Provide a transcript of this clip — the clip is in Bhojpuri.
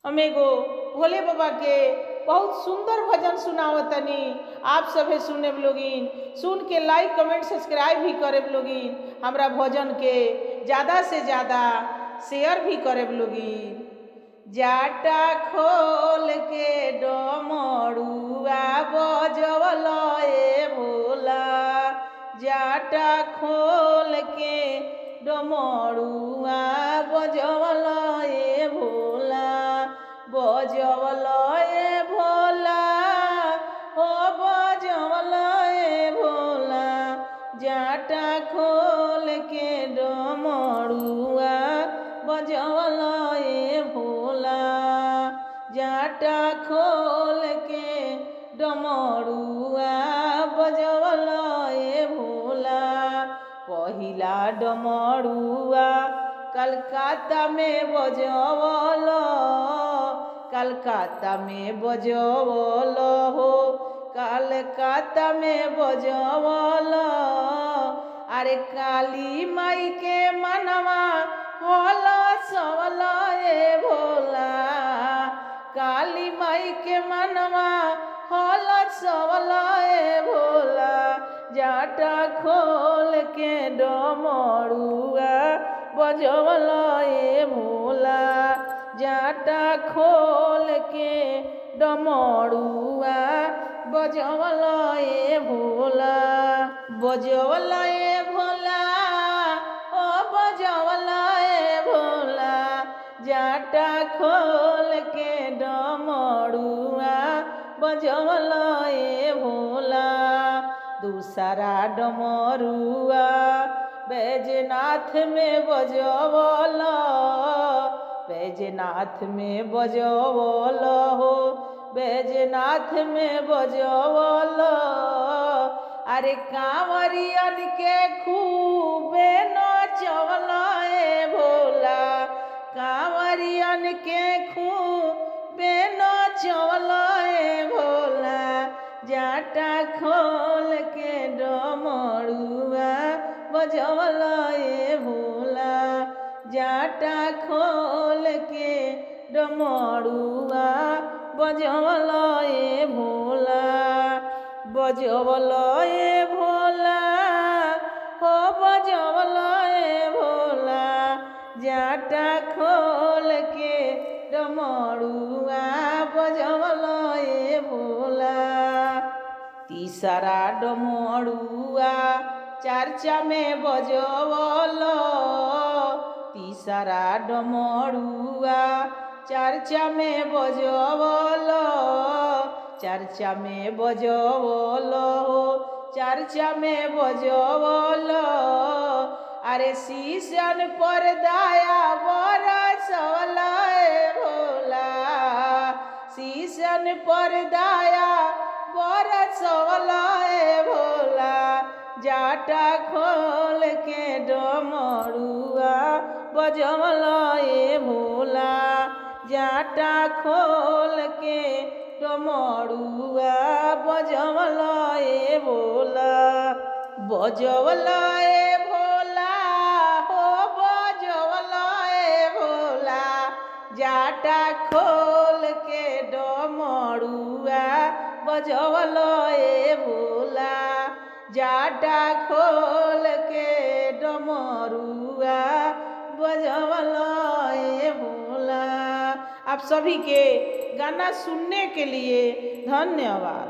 हम एगो भोले बाबा के बहुत सुंदर भजन सुनावतनी। आप सभे सुने लोगिन, सुन के लाइक कमेंट सब्सक्राइब भी करे लोगिन, हमरा भजन के ज़्यादा से ज़्यादा शेयर भी करे लोगिन। जाटा खोल के डमरुआ बजवल ए भोला, जाटा खोल के डमरुआ बजवल ए भोला, बजवल ए भोला, ओ बजवल ए भोला, जाटा खोल के डमरुआ बजवल ए भोला, जाटा खोल के डमरुआ बजवल ए भोला। पहिला डमरुआ कलकत्ता में बजवल, कलकत्ता में बजवल हो, कलकत्ता में बजवल। अरे काली माई के मनवा हल सवल ए भोला, काली माई के मनवा हल सवल ए भोला, जाटा खोल के डमरुआ बजवल ए भोला, जाटा खोल के डमरुआ बजवल ए भोला, बजवल ए भोला, ओ बजवल ए भोला, जाटा खोल के डमरुआ बजवल ए भोला। दूसरा डमरुआ बैजनाथ में बजवल, बैजनाथ में बजवल हो, बैजनाथ में बजवल। अरे कांवरियन के खूबे नचवल ए भोला, कांवरियन के खूबे नचवल ए भोला, जाटा खोल के डमरुआ बजवल ए भोला, जाटा खोल के डमरुआ बजवल ए भोला, बजवल ए भोला, हो बजवल ए भोला, जाटा खोल के डमरुआ बजवल ए भोला। तीसरा डमरुआ चर्चा में बजवल, तीसरा डमरुआ चर्चा में बजवल, चर्चा में बजवल हो, चर्चा में बजवल। अरे शीशन पर दया बरसवल ए भोला, शीशन पर दया बरसवल ए भोला, जाटा खोल के डमरुआ बजवल ए भोला, जाटा खोल के डमरुआ बजवल ए भोला, बजवल ए भोला, हो बजवल ए भोला, जाटा खोल के डमरुआ बजवल ए भोला, जाटा खोल के डमरुआ बजवल ए भोला। आप सभी के गाना सुनने के लिए धन्यवाद।